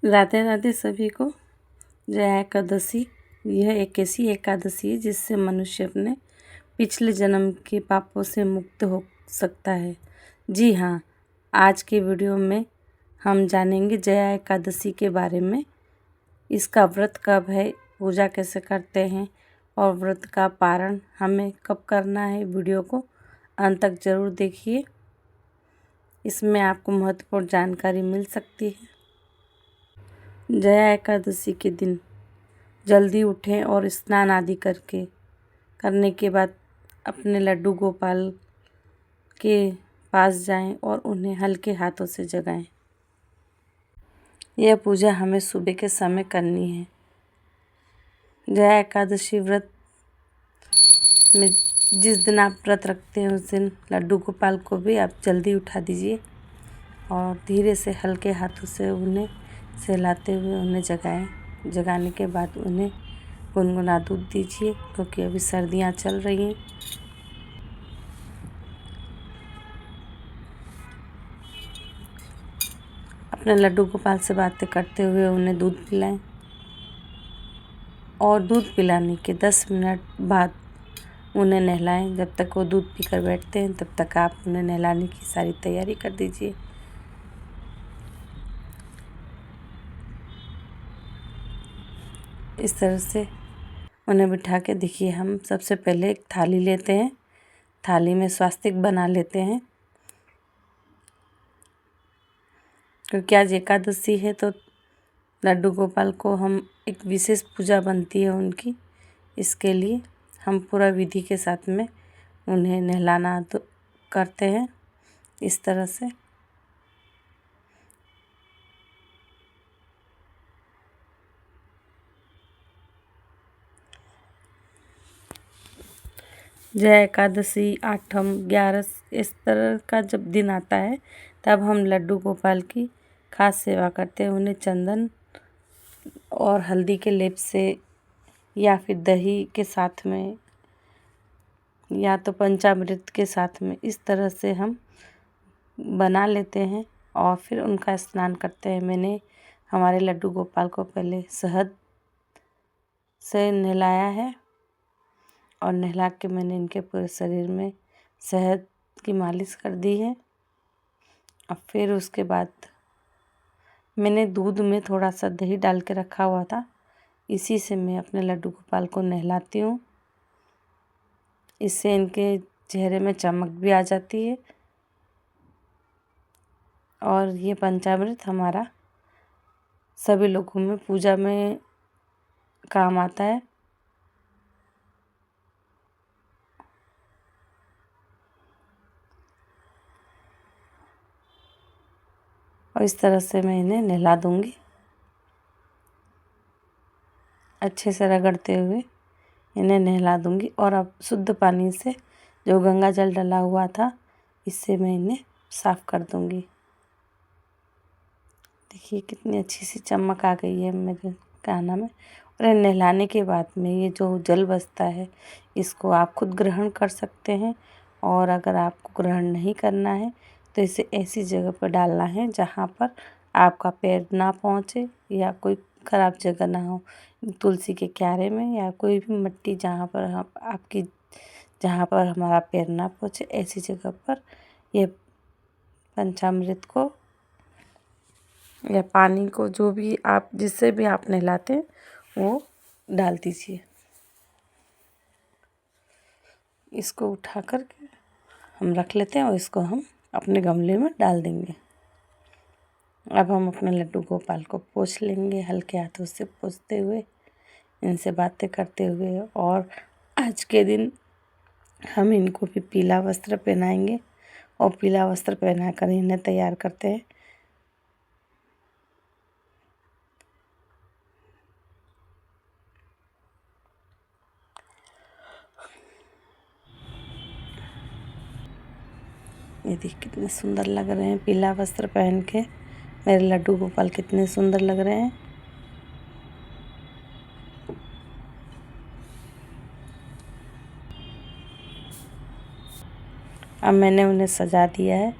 राधे राधे सभी को। जया एकादशी यह एक ऐसी एकादशी है जिससे मनुष्य अपने पिछले जन्म के पापों से मुक्त हो सकता है। जी हाँ, आज के वीडियो में हम जानेंगे जया एकादशी के बारे में। इसका व्रत कब है, पूजा कैसे करते हैं और व्रत का पारण हमें कब करना है। वीडियो को अंत तक ज़रूर देखिए, इसमें आपको महत्वपूर्ण जानकारी मिल सकती है। जया एकादशी के दिन जल्दी उठें और स्नान आदि करने के बाद अपने लड्डू गोपाल के पास जाएं और उन्हें हल्के हाथों से जगाएं। यह पूजा हमें सुबह के समय करनी है। जया एकादशी व्रत में जिस दिन आप व्रत रखते हैं उस दिन लड्डू गोपाल को भी आप जल्दी उठा दीजिए और धीरे से हल्के हाथों से उन्हें सहलाते हुए उन्हें जगाएं। जगाने के बाद उन्हें गुनगुना दूध दीजिए, क्योंकि अभी सर्दियां चल रही हैं। अपने लड्डू गोपाल से बातें करते हुए उन्हें दूध पिलाएं और दूध पिलाने के 10 मिनट बाद उन्हें नहलाएं। जब तक वो दूध पीकर बैठते हैं तब तक आप उन्हें नहलाने की सारी तैयारी कर दीजिए। इस तरह से उन्हें बिठा के देखिए, हम सबसे पहले एक थाली लेते हैं, थाली में स्वास्तिक बना लेते हैं, क्योंकि आज एकादशी है तो लड्डू गोपाल को हम एक विशेष पूजा बनती है उनकी। इसके लिए हम पूरा विधि के साथ में उन्हें नहलाना तो करते हैं इस तरह से। जया एकादशी, आठम, 11 इस तरह का जब दिन आता है तब हम लड्डू गोपाल की खास सेवा करते हैं। उन्हें चंदन और हल्दी के लेप से या फिर दही के साथ में या तो पंचामृत के साथ में इस तरह से हम बना लेते हैं और फिर उनका स्नान करते हैं। मैंने हमारे लड्डू गोपाल को पहले शहद से नहलाया है और नहला के मैंने इनके पूरे शरीर में शहद की मालिश कर दी है। और फिर उसके बाद मैंने दूध में थोड़ा सा दही डाल के रखा हुआ था, इसी से मैं अपने लड्डू गोपाल को नहलाती हूँ। इससे इनके चेहरे में चमक भी आ जाती है और ये पंचामृत हमारा सभी लोगों में पूजा में काम आता है। और इस तरह से मैं इन्हें नहला दूँगी, अच्छे से रगड़ते हुए इन्हें नहला दूँगी। और अब शुद्ध पानी से, जो गंगा जल डला हुआ था, इससे मैं इन्हें साफ़ कर दूँगी। देखिए कितनी अच्छी सी चमक आ गई है मेरे कान्हा में। और नहलाने के बाद में ये जो जल बचता है इसको आप खुद ग्रहण कर सकते हैं, और अगर आपको ग्रहण नहीं करना है तो इसे ऐसी जगह पर डालना है जहाँ पर आपका पैर ना पहुँचे या कोई ख़राब जगह ना हो। तुलसी के क्यारे में या कोई भी मिट्टी जहाँ पर हमारा पैर ना पहुँचे, ऐसी जगह पर ये पंचामृत को या पानी को, जो भी आप जिससे भी आप नहलाते हैं, वो डाल दीजिए। इसको उठा कर के हम रख लेते हैं और इसको हम अपने गमले में डाल देंगे। अब हम अपने लड्डू गोपाल को पोंछ लेंगे, हल्के हाथों से पोंछते हुए, इनसे बातें करते हुए। और आज के दिन हम इनको भी पीला वस्त्र पहनाएंगे और पीला वस्त्र पहनाकर इन्हें तैयार करते हैं। ये देखिए कितने सुंदर लग रहे हैं पीला वस्त्र पहन के। मेरे लड्डू गोपाल कितने सुंदर लग रहे हैं। अब मैंने उन्हें सजा दिया है।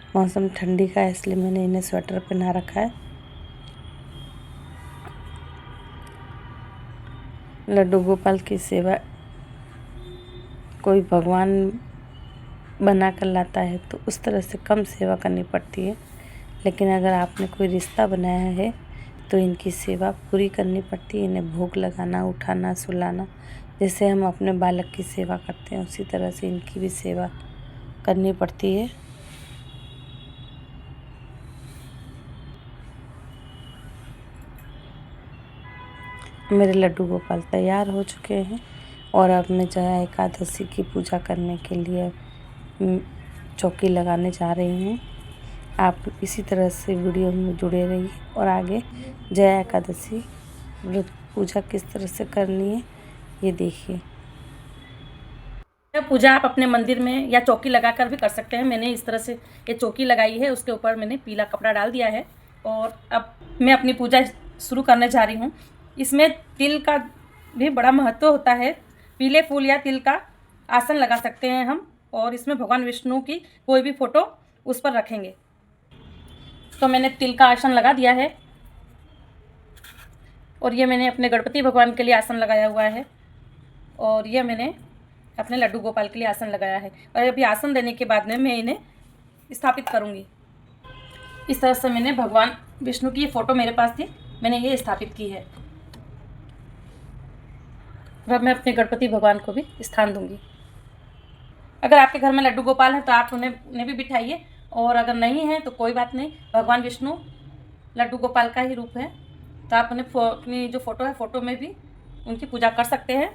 मौसम ठंडी का है इसलिए मैंने इन्हें स्वेटर पहना रखा है। लड्डू गोपाल की सेवा कोई भगवान बना कर लाता है तो उस तरह से कम सेवा करनी पड़ती है, लेकिन अगर आपने कोई रिश्ता बनाया है तो इनकी सेवा पूरी करनी पड़ती है। इन्हें भोग लगाना, उठाना, सुलाना, जैसे हम अपने बालक की सेवा करते हैं उसी तरह से इनकी भी सेवा करनी पड़ती है। मेरे लड्डू गोपाल तैयार हो चुके हैं और अब मैं जया एकादशी की पूजा करने के लिए चौकी लगाने जा रही हूँ। आप इसी तरह से वीडियो में जुड़े रहिए और आगे जया एकादशी व्रत पूजा किस तरह से करनी है ये देखिए। पूजा आप अपने मंदिर में या चौकी लगाकर भी कर सकते हैं। मैंने इस तरह से ये चौकी लगाई है, उसके ऊपर मैंने पीला कपड़ा डाल दिया है और अब मैं अपनी पूजा शुरू करने जा रही हूँ। इसमें तिल का भी बड़ा महत्व होता है। पीले फूल या तिल का आसन लगा सकते हैं हम, और इसमें भगवान विष्णु की कोई भी फोटो उस पर रखेंगे। तो मैंने तिल का आसन लगा दिया है और ये मैंने अपने गणपति भगवान के लिए आसन लगाया हुआ है और ये मैंने अपने लड्डू गोपाल के लिए आसन लगाया है। और अभी आसन देने के बाद में मैं इन्हें स्थापित करूँगी। इस तरह से मैंने भगवान विष्णु की ये फ़ोटो मेरे पास थी, मैंने ये स्थापित की है। अब मैं अपने गणपति भगवान को भी स्थान दूंगी। अगर आपके घर में लड्डू गोपाल हैं तो आप उन्हें भी बिठाइए, और अगर नहीं है तो कोई बात नहीं, भगवान विष्णु लड्डू गोपाल का ही रूप है, तो आप उन्हें अपनी जो फ़ोटो है फ़ोटो में भी उनकी पूजा कर सकते हैं।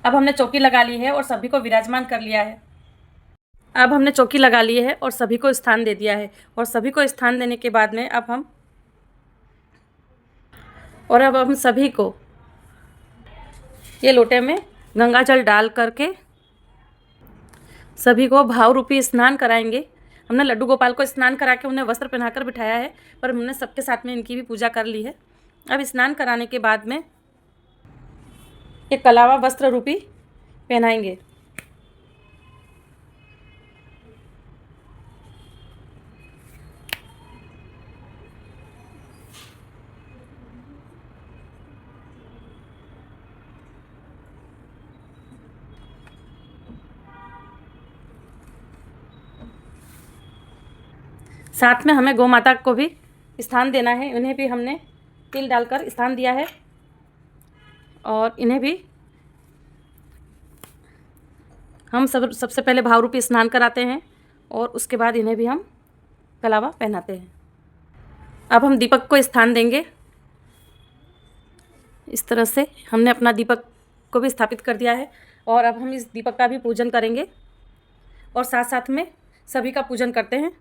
अब हमने चौकी लगा ली है और सभी को विराजमान कर लिया है। अब हमने चौकी लगा ली है और सभी को स्थान दे दिया है, और सभी को स्थान देने के बाद में अब हम सभी को ये लोटे में गंगा जल डाल करके सभी को भाव रूपी स्नान कराएंगे। हमने लड्डू गोपाल को स्नान करा के उन्हें वस्त्र पहनाकर बिठाया है, पर हमने सबके साथ में इनकी भी पूजा कर ली है। अब स्नान कराने के बाद में ये कलावा वस्त्र रूपी पहनाएंगे। साथ में हमें गौ माता को भी स्थान देना है, उन्हें भी हमने तिल डालकर स्थान दिया है और इन्हें भी हम सबसे पहले भाव रूपी स्नान कराते हैं और उसके बाद इन्हें भी हम कलावा पहनाते हैं। अब हम दीपक को स्थान देंगे। इस तरह से हमने अपना दीपक को भी स्थापित कर दिया है और अब हम इस दीपक का भी पूजन करेंगे और साथ साथ में सभी का पूजन करते हैं।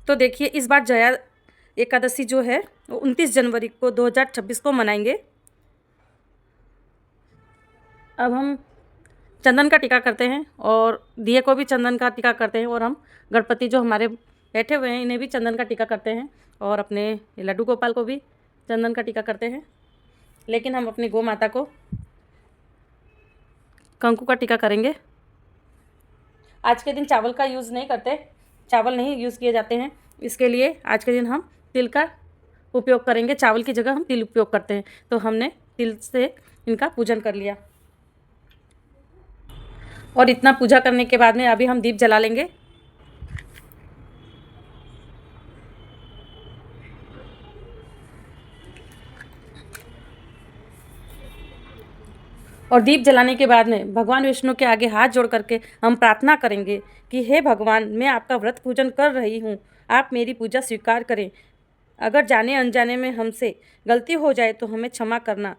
तो देखिए, इस बार जया एकादशी जो है वो 29 जनवरी को 2026 को मनाएंगे। अब हम चंदन का टीका करते हैं और दिए को भी चंदन का टीका करते हैं, और हम गणपति जो हमारे बैठे हुए हैं इन्हें भी चंदन का टीका करते हैं, और अपने लड्डू गोपाल को भी चंदन का टीका करते हैं। लेकिन हम अपनी गौ माता को कंकु का टीका करेंगे। आज के दिन चावल का यूज़ नहीं करते, चावल नहीं यूज़ किए जाते हैं, इसके लिए आज के दिन हम तिल का उपयोग करेंगे। चावल की जगह हम तिल उपयोग करते हैं, तो हमने तिल से इनका पूजन कर लिया। और इतना पूजा करने के बाद में अभी हम दीप जला लेंगे। और दीप जलाने के बाद में भगवान विष्णु के आगे हाथ जोड़ करके हम प्रार्थना करेंगे कि हे भगवान, मैं आपका व्रत पूजन कर रही हूँ, आप मेरी पूजा स्वीकार करें। अगर जाने अनजाने में हमसे गलती हो जाए तो हमें क्षमा करना।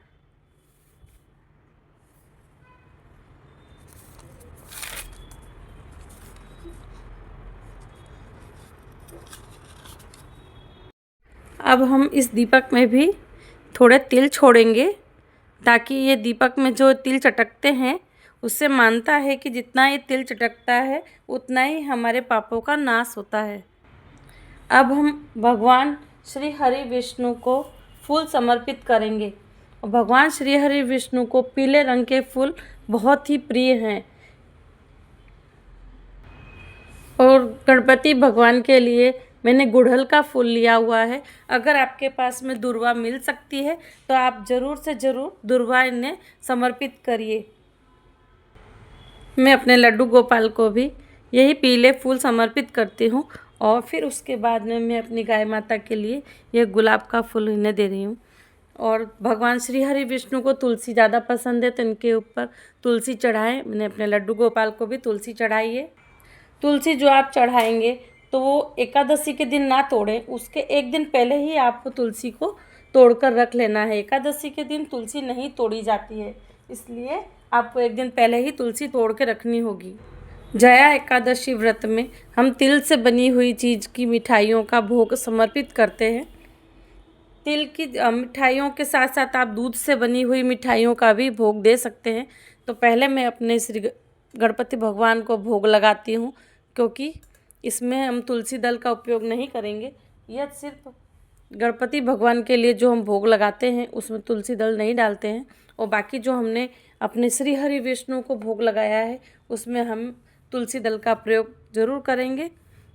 अब हम इस दीपक में भी थोड़े तिल छोड़ेंगे, ताकि ये दीपक में जो तिल चटकते हैं उससे मानता है कि जितना ये तिल चटकता है उतना ही हमारे पापों का नाश होता है। अब हम भगवान श्री हरि विष्णु को फूल समर्पित करेंगे। भगवान श्री हरि विष्णु को पीले रंग के फूल बहुत ही प्रिय हैं। और गणपति भगवान के लिए मैंने गुड़हल का फूल लिया हुआ है। अगर आपके पास में दुर्वा मिल सकती है तो आप ज़रूर से ज़रूर दुर्वा इन्हें समर्पित करिए। मैं अपने लड्डू गोपाल को भी यही पीले फूल समर्पित करती हूँ और फिर उसके बाद में मैं अपनी गाय माता के लिए ये गुलाब का फूल इन्हें दे रही हूँ। और भगवान श्री हरि विष्णु को तुलसी ज़्यादा पसंद है तो इनके ऊपर तुलसी चढ़ाएं। मैंने अपने लड्डू गोपाल को भी तुलसी चढ़ाई है। तुलसी जो आप चढ़ाएंगे तो वो एकादशी के दिन ना तोड़ें, उसके एक दिन पहले ही आपको तुलसी को तोड़कर रख लेना है। एकादशी के दिन तुलसी नहीं तोड़ी जाती है, इसलिए आपको एक दिन पहले ही तुलसी तोड़ के रखनी होगी। जया एकादशी व्रत में हम तिल से बनी हुई चीज़ की मिठाइयों का भोग समर्पित करते हैं। तिल की मिठाइयों के साथ साथ आप दूध से बनी हुई मिठाइयों का भी भोग दे सकते हैं। तो पहले मैं अपने श्री गणपति भगवान को भोग लगाती हूँ, क्योंकि इसमें हम तुलसी दल का उपयोग नहीं करेंगे। यह सिर्फ गणपति भगवान के लिए जो हम भोग लगाते हैं उसमें तुलसी दल नहीं डालते हैं। और बाकी जो हमने अपने श्री हरि विष्णु को भोग लगाया है उसमें हम तुलसी दल का प्रयोग ज़रूर करेंगे।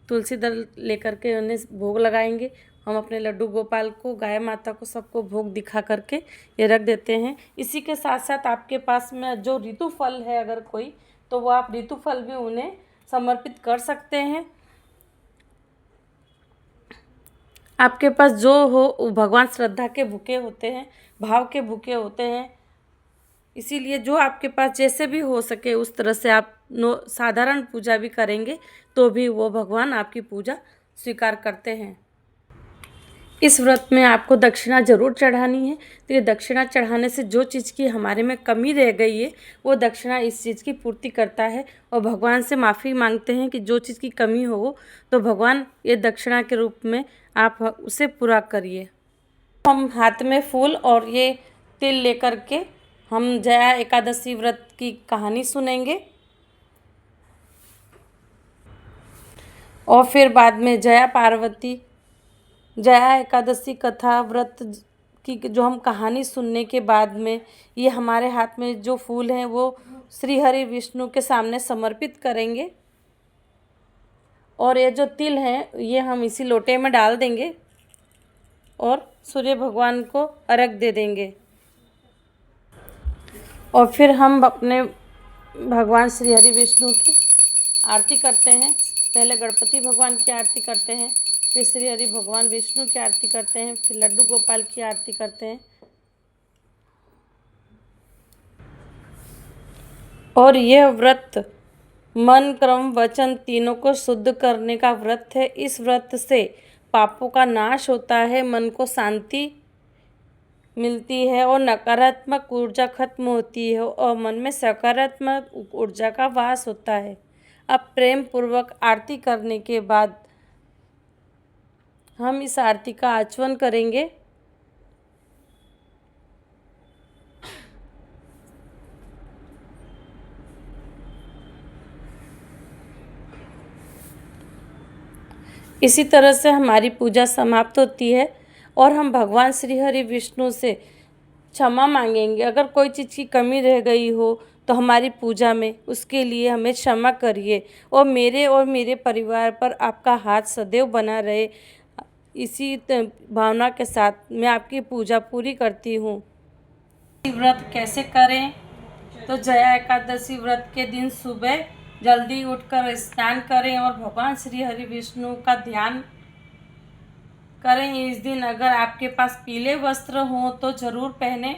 तुलसी दल लेकर के उन्हें भोग लगाएंगे। हम अपने लड्डू गोपाल को, गाय माता को, सबको भोग दिखा करके ये रख देते हैं। इसी के साथ साथ आपके पास में जो ऋतु फल है अगर कोई, तो वो आप ऋतु फल भी उन्हें समर्पित कर सकते हैं। आपके पास जो हो, भगवान श्रद्धा के भूखे होते हैं, भाव के भूखे होते हैं, इसीलिए जो आपके पास जैसे भी हो सके उस तरह से आप साधारण पूजा भी करेंगे तो भी वो भगवान आपकी पूजा स्वीकार करते हैं। इस व्रत में आपको दक्षिणा ज़रूर चढ़ानी है। तो ये दक्षिणा चढ़ाने से जो चीज़ की हमारे में कमी रह गई है वो दक्षिणा इस चीज़ की पूर्ति करता है। और भगवान से माफ़ी मांगते हैं कि जो चीज़ की कमी हो तो भगवान ये दक्षिणा के रूप में आप उसे पूरा करिए। हम हाथ में फूल और ये तिल लेकर के हम जया एकादशी व्रत की कहानी सुनेंगे और फिर बाद में जया पार्वती, जया एकादशी कथा व्रत की जो हम कहानी सुनने के बाद में ये हमारे हाथ में जो फूल हैं वो श्री हरि विष्णु के सामने समर्पित करेंगे। और ये जो तिल हैं ये हम इसी लोटे में डाल देंगे और सूर्य भगवान को अर्घ दे देंगे। और फिर हम अपने भगवान श्री हरि विष्णु की आरती करते हैं। पहले गणपति भगवान की आरती करते हैं, फिर श्री हरि भगवान विष्णु की आरती करते हैं, फिर लड्डू गोपाल की आरती करते हैं। और यह व्रत मन, क्रम, वचन तीनों को शुद्ध करने का व्रत है। इस व्रत से पापों का नाश होता है, मन को शांति मिलती है और नकारात्मक ऊर्जा खत्म होती है और मन में सकारात्मक ऊर्जा का वास होता है। अब प्रेम पूर्वक आरती करने के बाद हम इस आरती का आचमन करेंगे। इसी तरह से हमारी पूजा समाप्त होती है और हम भगवान श्री हरि विष्णु से क्षमा मांगेंगे। अगर कोई चीज़ की कमी रह गई हो तो हमारी पूजा में उसके लिए हमें क्षमा करिए और मेरे परिवार पर आपका हाथ सदैव बना रहे। इसी भावना के साथ मैं आपकी पूजा पूरी करती हूँ। व्रत कैसे करें? तो जया एकादशी व्रत के दिन सुबह जल्दी उठकर स्नान करें और भगवान श्री हरि विष्णु का ध्यान करें। इस दिन अगर आपके पास पीले वस्त्र हों तो ज़रूर पहने।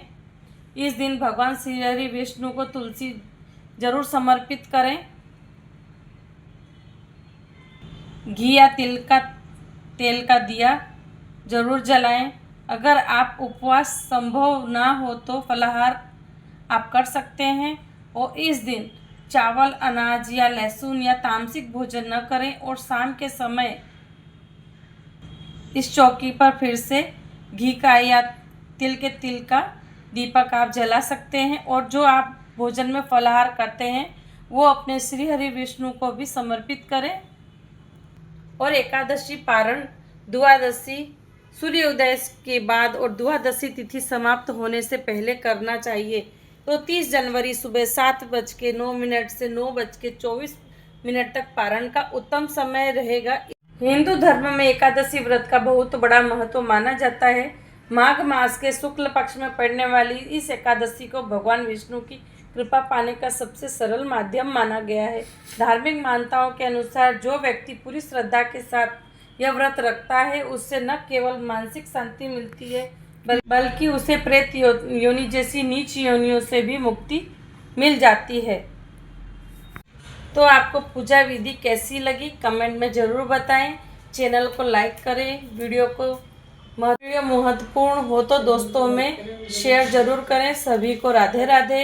इस दिन भगवान श्री हरि विष्णु को तुलसी ज़रूर समर्पित करें। घी या तेल का दिया ज़रूर जलाएं। अगर आप उपवास संभव ना हो तो फलाहार आप कर सकते हैं। और इस दिन चावल, अनाज या लहसुन या तामसिक भोजन न करें। और शाम के समय इस चौकी पर फिर से घी का या तिल का दीपक आप जला सकते हैं। और जो आप भोजन में फलाहार करते हैं वो अपने श्री हरि विष्णु को भी समर्पित करें। और एकादशी पारण द्वादशी सूर्योदय के बाद और द्वादशी तिथि समाप्त होने से पहले करना चाहिए। तो 30 जनवरी सुबह 7:09 से 9:24 मिनट तक पारण का उत्तम समय रहेगा। हिंदू धर्म में एकादशी व्रत का बहुत बड़ा महत्व माना जाता है। माघ मास के शुक्ल पक्ष में पड़ने वाली इस एकादशी को भगवान विष्णु की कृपा पाने का सबसे सरल माध्यम माना गया है। धार्मिक मान्यताओं के अनुसार जो व्यक्ति पूरी श्रद्धा के साथ यह व्रत रखता है उससे न केवल मानसिक शांति मिलती है बल्कि उसे प्रेत योनि जैसी नीच योनियों से भी मुक्ति मिल जाती है। तो आपको पूजा विधि कैसी लगी कमेंट में ज़रूर बताएं। चैनल को लाइक करें, वीडियो महत्वपूर्ण हो तो दोस्तों में शेयर ज़रूर करें। सभी को राधे राधे।